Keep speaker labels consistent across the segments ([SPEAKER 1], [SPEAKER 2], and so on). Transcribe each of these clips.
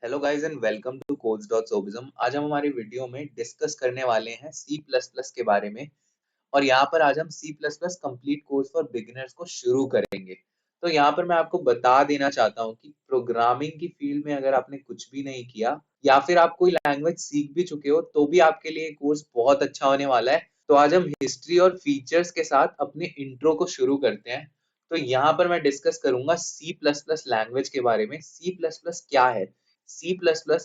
[SPEAKER 1] Hello guys and welcome to codes.sobism। आज हम हमारी वीडियो में डिस्कस करने वाले हैं C++ के बारे में। और यहाँ पर आज हम C++ complete course for beginners को शुरू करेंगे। तो यहाँ पर मैं आपको बता देना चाहता हूँ कि प्रोग्रामिंग की फील्ड में अगर आपने कुछ भी नहीं किया या फिर आप कोई लैंग्वेज सीख भी चुके हो तो भी आपके लिए कोर्स बहुत अच्छा होने वाला है। तो आज हम हिस्ट्री और फीचर्स के साथ अपने इंट्रो को शुरू करते हैं। तो यहाँ पर मैं डिस्कस करूंगा C++ लैंग्वेज के बारे में। C++ क्या है? C++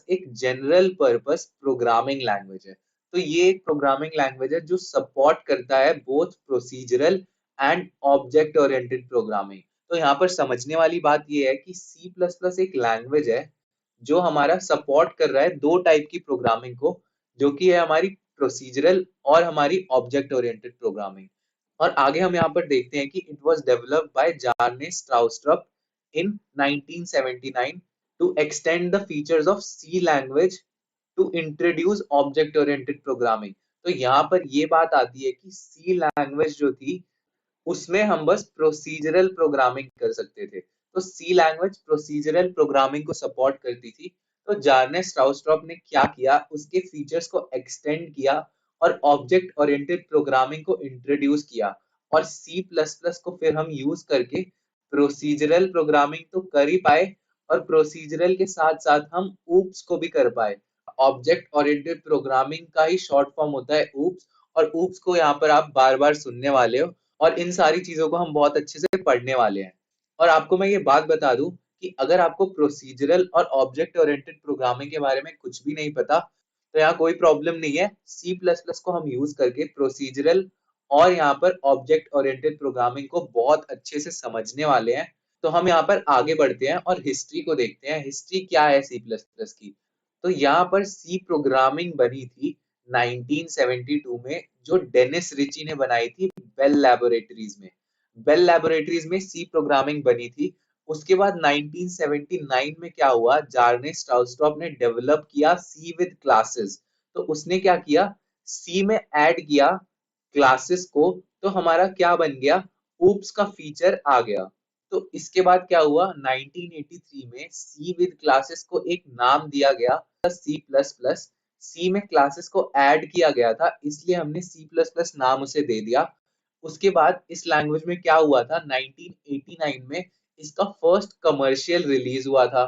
[SPEAKER 1] एक जनरल पर्पस प्रोग्रामिंग लैंग्वेज है। तो ये एक प्रोग्रामिंग लैंग्वेज है जो सपोर्ट करता है both procedural and object oriented programming. तो यहाँ पर समझने वाली बात ये है कि C++ एक लैंग्वेज है जो हमारा सपोर्ट कर रहा है दो टाइप की प्रोग्रामिंग को, जो कि है हमारी प्रोसीजरल और हमारी ऑब्जेक्ट ओरिएंटेड प्रोग्रामिंग। और आगे हम यहाँ पर देखते हैं कि it was developed by Bjarne Stroustrup in 1979 to extend the features of C language to introduce object oriented programming। तो यहाँ पर ये बात आती है कि C लैंग्वेज जो थी उसमें हम बस प्रोसीजरल प्रोग्रामिंग कर सकते थे। तो सी लैंग्वेज प्रोसीजरल प्रोग्रामिंग को सपोर्ट करती थी। तो जार्ने स्ट्राउस्ट्रॉप ने क्या किया, उसके फीचर्स को एक्सटेंड किया और ऑब्जेक्ट ओरिएंटेड प्रोग्रामिंग को इंट्रोड्यूस किया। और सी प्लस प्लस को फिर हम यूज करके प्रोसीजरल प्रोग्रामिंग तो कर ही पाए और प्रोसीजरल के साथ साथ हम ऊप्स को भी कर पाए। ऑब्जेक्ट ओरिएंटेड प्रोग्रामिंग का ही शॉर्ट फॉर्म होता है ऊप्स। और ऊप्स को यहाँ पर आप बार बार सुनने वाले हो और इन सारी चीजों को हम बहुत अच्छे से पढ़ने वाले हैं। और आपको मैं ये बात बता दूं कि अगर आपको प्रोसीजरल और ऑब्जेक्ट ओरिएंटेड प्रोग्रामिंग के बारे में कुछ भी नहीं पता तो यहाँ कोई प्रॉब्लम नहीं है। सी प्लस प्लस को हम यूज करके प्रोसीजरल और यहाँ पर ऑब्जेक्ट ओरिएंटेड प्रोग्रामिंग को बहुत अच्छे से समझने वाले हैं। तो हम यहाँ पर आगे बढ़ते हैं और हिस्ट्री को देखते हैं। हिस्ट्री क्या है सी प्लस प्लस की? तो यहाँ पर सी प्रोग्रामिंग बनी थी 1972 में, जो डेनिस रिची ने बनाई थी बेल लैबोरेटरीज में। बेल लैबोरेटरीज में सी प्रोग्रामिंग बनी थी। उसके बाद 1979 में क्या हुआ, जार्ने स्ट्राउस्ट्रॉप ने डेवलप किया सी विद क्लासेस। तो उसने क्या किया, सी में ऐड किया क्लासेस को। तो हमारा क्या बन गया, ऊप्स का फीचर आ गया। तो इसके बाद क्या हुआ, 1983 में सी विद क्लासेस को एक नाम दिया गया सी प्लस प्लस। सी में क्लासेस को ऐड किया गया था इसलिए हमने सी प्लस प्लस नाम उसे दे दिया। उसके बाद इस लैंग्वेज में क्या हुआ था, 1989 में इसका फर्स्ट कमर्शियल रिलीज हुआ था।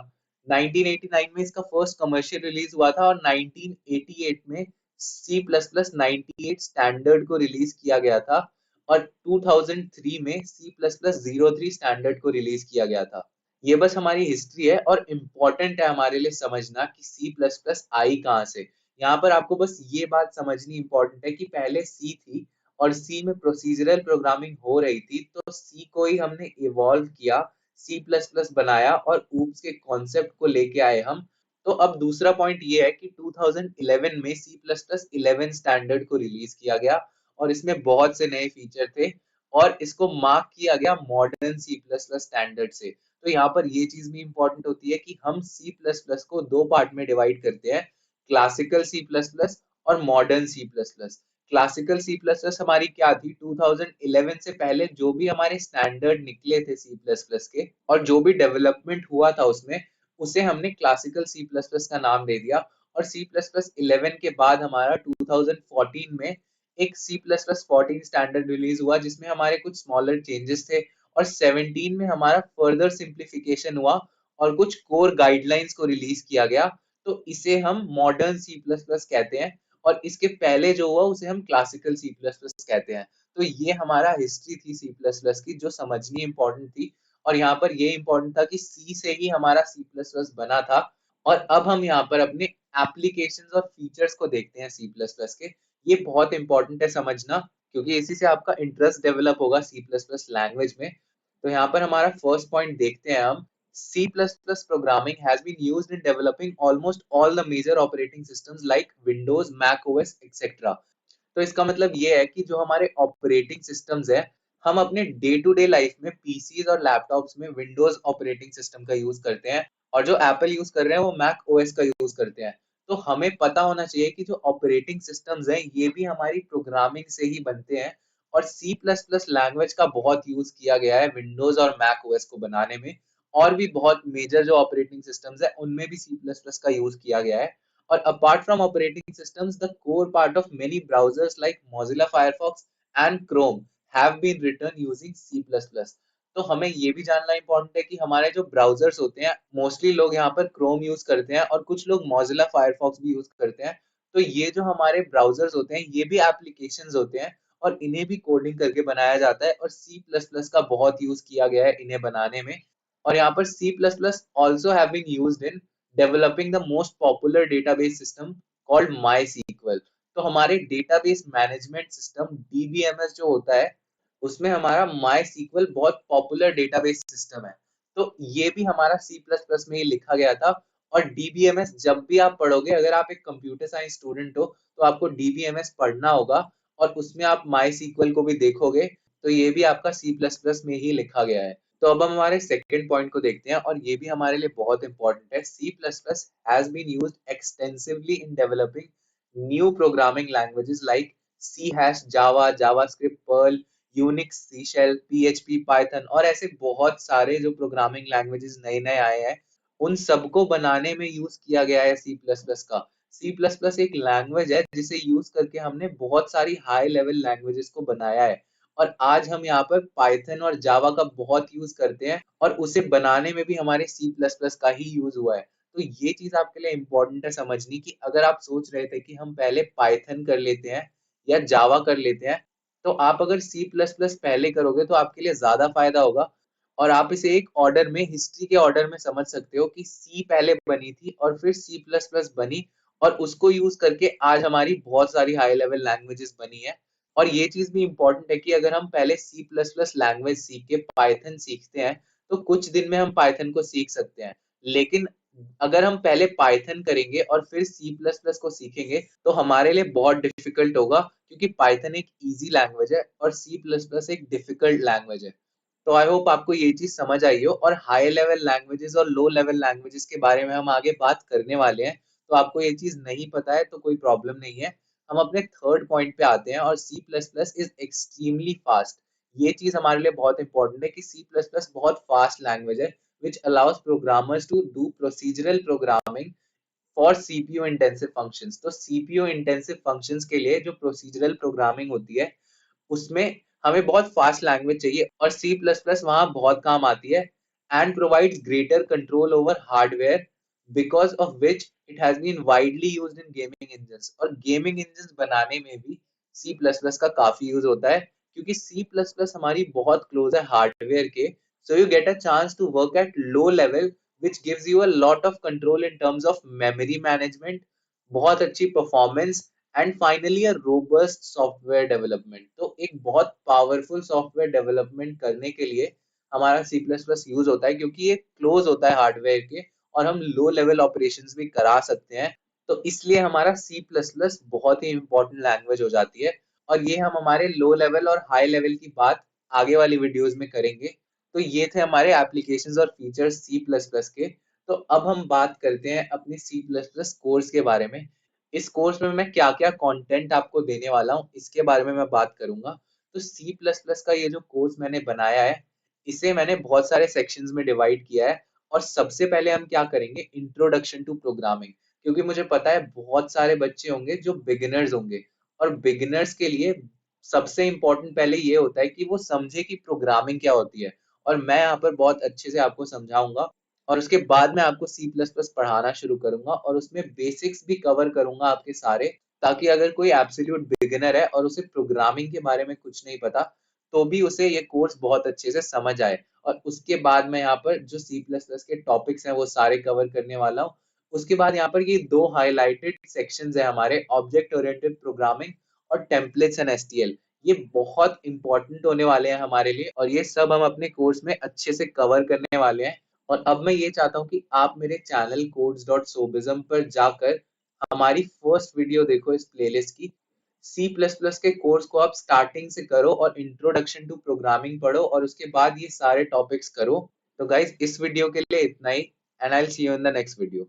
[SPEAKER 1] 1989 में इसका फर्स्ट कमर्शियल रिलीज हुआ था और 1988 में सी प्लस प्लस 98 स्टैंडर्ड को रिलीज किया गया था। और 2003 में सी प्लस प्लस 03 स्टैंडर्ड को रिलीज किया गया था। ये बस हमारी हिस्ट्री है और इम्पोर्टेंट है हमारे लिए समझना कि सी प्लस प्लस आई कहाँ से। यहाँ पर आपको बस ये बात समझनी इंपॉर्टेंट है कि पहले सी थी और सी में प्रोसीजरल प्रोग्रामिंग हो रही थी, तो सी को ही हमने इवॉल्व किया, सी प्लस प्लस बनाया और ऊप्स के कॉन्सेप्ट को लेके आए हम। तो अब दूसरा पॉइंट ये है कि 2011 में सी प्लस प्लस 11 स्टैंडर्ड को रिलीज किया गया और इसमें बहुत से नए फीचर थे और इसको मार्क किया गया modern C plus plus standard से। तो यहाँ पर ये चीज भी इंपॉर्टेंट होती है कि हम सी प्लस प्लस को दो पार्ट में डिवाइड करते हैं, क्लासिकल सी प्लस प्लस और modern C plus plus. Classical C plus plus हमारी क्या थी, 2011 से पहले जो भी हमारे स्टैंडर्ड निकले थे सी प्लस प्लस के और जो भी डेवलपमेंट हुआ था उसमें, उसे हमने क्लासिकल सी प्लस प्लस का नाम दे दिया। और सी प्लस प्लस 11 के बाद हमारा 2014 में एक C plus plus 14 standard release हुआ जिसमें हमारे कुछ स्मॉलर चेंजेस थे। और 17 में हमारा फर्दर सिंप्लीफिकेशन हुआ और कुछ कोर गाइडलाइंस को रिलीज किया गया। तो इसे हम मॉडर्न सी प्लस प्लस कहते हैं और इसके पहले जो हुआ उसे हम क्लासिकल सी प्लस प्लस कहते हैं। तो ये हमारा हिस्ट्री थी सी प्लस प्लस की जो समझनी इंपॉर्टेंट थी। और यहाँ पर ये इंपॉर्टेंट था कि सी से ही हमारा सी प्लस प्लस बना था। और अब हम यहाँ पर अपने एप्लीकेशंस और फीचर्स को देखते हैं सी प्लस प्लस के। ये बहुत इंपॉर्टेंट है समझना क्योंकि इसी से आपका इंटरेस्ट डेवलप होगा सी प्लस प्लस लैंग्वेज में। तो यहाँ पर हमारा फर्स्ट पॉइंट देखते हैं हम। C++ programming has been used in developing almost all the major operating systems like Windows, Mac OS, etc. तो इसका मतलब ये है कि जो हमारे ऑपरेटिंग सिस्टम्स है, हम अपने डे टू डे लाइफ में पीसीज और लैपटॉप्स में विंडोज ऑपरेटिंग सिस्टम का यूज करते हैं और जो एप्पल यूज कर रहे हैं वो मैक ओएस का यूज करते हैं। तो हमें पता होना चाहिए कि जो ऑपरेटिंग सिस्टम्स हैं ये भी हमारी प्रोग्रामिंग से ही बनते हैं। और C++ लैंग्वेज का बहुत यूज किया गया है विंडोज और मैक ओएस को बनाने में। और भी बहुत मेजर जो ऑपरेटिंग सिस्टम्स है उनमें भी C++ का यूज किया गया है। और apart from operating systems, the core part of many browsers like Mozilla Firefox and Chrome have been written using C++। तो हमें ये भी जानना इंपॉर्टेंट है कि हमारे जो ब्राउजर्स होते हैं, मोस्टली लोग यहाँ पर Chrome यूज करते हैं और कुछ लोग Mozilla Firefox भी यूज करते हैं। तो ये जो हमारे ब्राउजर्स होते हैं ये भी एप्लीकेशंस होते हैं और इन्हें भी कोडिंग करके बनाया जाता है और C++ का बहुत यूज किया गया है इन्हें बनाने में। और यहाँ पर C++ also have been used in developing the most popular database system called MySQL। तो हमारे डेटाबेस मैनेजमेंट सिस्टम DBMS जो होता है उसमें हमारा MySQL बहुत पॉपुलर डेटाबेस सिस्टम है। तो ये भी हमारा C++ में ही लिखा गया था। और DBMS जब भी आप पढ़ोगे, अगर आप एक कंप्यूटर साइंस स्टूडेंट हो तो आपको DBMS पढ़ना होगा और उसमें आप MySQL को भी देखोगे तो ये भी आपका C++ में ही लिखा गया है। तो अब हम हमारे सेकंड पॉइंट को देखते हैं और ये भी हमारे लिए बहुत इंपॉर्टेंट है। C++ has been used extensively in developing new programming languages like C#, Java, JavaScript, Perl, Unix, C Shell, PHP, Python और ऐसे बहुत सारे जो प्रोग्रामिंग लैंग्वेजेस नए नए आए हैं उन सबको बनाने में यूज किया गया है C++ का। C++ एक लैंग्वेज है जिसे यूज करके हमने बहुत सारी हाई लेवल लैंग्वेजेस को बनाया है। और आज हम यहाँ पर पाइथन और जावा का बहुत यूज करते हैं और उसे बनाने में भी हमारे C++ का ही यूज हुआ है। तो ये चीज आपके लिए इंपॉर्टेंट है समझनी कि अगर आप सोच रहे थे कि हम पहले पाइथन कर लेते हैं या जावा कर लेते हैं, तो आप अगर C++ पहले करोगे तो आपके लिए ज्यादा फायदा होगा। और आप इसे एक ऑर्डर में, हिस्ट्री के ऑर्डर में समझ सकते हो कि सी पहले बनी थी और फिर C++ बनी और उसको यूज करके आज हमारी बहुत सारी हाई लेवल लैंग्वेजेस बनी है। और ये चीज भी इंपॉर्टेंट है कि अगर हम पहले C++ लैंग्वेज सीख के पाइथन सीखते हैं तो कुछ दिन में हम पाइथन को सीख सकते हैं। लेकिन अगर हम पहले पाइथन करेंगे और फिर C++ को सीखेंगे तो हमारे लिए बहुत डिफिकल्ट होगा, क्योंकि पाइथन एक इजी लैंग्वेज है और C++ एक डिफिकल्ट लैंग्वेज है। तो आई होप आपको ये चीज समझ आई हो। और हाई लेवल लैंग्वेजेस और लो लेवल लैंग्वेजेस के बारे में हम आगे बात करने वाले हैं। तो आपको ये चीज नहीं पता है तो कोई प्रॉब्लम नहीं है। हम अपने थर्ड पॉइंट पे आते हैं और C++ इज एक्सट्रीमली फास्ट। ये चीज हमारे लिए बहुत इंपॉर्टेंट है कि C++ बहुत फास्ट लैंग्वेज है which allows programmers to do procedural programming for CPU intensive functions। तो CPU intensive functions के लिए जो procedural programming होती है उसमें हमें बहुत फास्ट लैंग्वेज चाहिए और C++ वहां बहुत काम आती है। And provides greater control over hardware because of which it has been widely used in gaming engines. और गेमिंग इंजन्स बनाने में भी C++ का काफी यूज होता है, क्योंकि C++ हमारी बहुत क्लोज है हार्डवेयर के। So you get a chance to work at low level which gives you a lot of control in terms of memory management, बहुत अच्छी performance and finally a robust software development. तो एक बहुत powerful software development करने के लिए हमारा C++ use होता है, क्योंकि ये क्लोज होता है हार्डवेयर के और हम लो लेवल ऑपरेशंस भी करा सकते हैं। तो इसलिए हमारा C++ बहुत ही इंपॉर्टेंट लैंग्वेज हो जाती है। और ये हम हमारे लो लेवल और हाई लेवल की बात आगे वाली वीडियोस में करेंगे। तो ये थे हमारे एप्लीकेशंस और फीचर्स C++ के। तो अब हम बात करते हैं अपनी C++ कोर्स के बारे में। इस कोर्स में मैं क्या क्या कंटेंट आपको देने वाला हूँ इसके बारे में मैं बात करूंगा। तो C++ का ये जो कोर्स मैंने बनाया है इसे मैंने बहुत सारे सेक्शंस में डिवाइड किया है। और सबसे पहले हम क्या करेंगे, इंट्रोडक्शन टू प्रोग्रामिंग। क्योंकि मुझे पता है बहुत सारे बच्चे होंगे जो बिगिनर्स होंगे और बिगिनर्स के लिए सबसे इंपॉर्टेंट पहले ये होता है कि वो समझे कि प्रोग्रामिंग क्या होती है। और मैं यहाँ पर बहुत अच्छे से आपको समझाऊंगा और उसके बाद मैं आपको C++ पढ़ाना शुरू करूंगा और उसमें बेसिक्स भी कवर करूंगा आपके सारे, ताकि अगर कोई एब्सोल्यूट बिगिनर है और उसे प्रोग्रामिंग के बारे में कुछ नहीं पता तो भी उसे ये कोर्स बहुत अच्छे से समझ आए। और उसके बाद मैं यहाँ पर जो C++ के टॉपिक्स हैं वो सारे कवर करने वाला हूँ। उसके बाद यहाँ पर ये दो हाईलाइटेड सेक्शंस है हमारे, ऑब्जेक्ट ओरिएंटेड प्रोग्रामिंग और टेम्पलेट्स एंड एसटीएल। ये बहुत इंपॉर्टेंट होने वाले हैं हमारे लिए और ये सब हम अपने कोर्स में अच्छे से कवर करने वाले हैं। और अब मैं ये चाहता हूँ कि आप मेरे चैनल codes.sobism पर जाकर हमारी फर्स्ट वीडियो देखो इस प्लेलिस्ट की। C++ के कोर्स को आप स्टार्टिंग से करो और इंट्रोडक्शन टू प्रोग्रामिंग पढ़ो और उसके बाद ये सारे टॉपिक्स करो। तो गाइज इस वीडियो के लिए इतना ही and I will see you in the next video.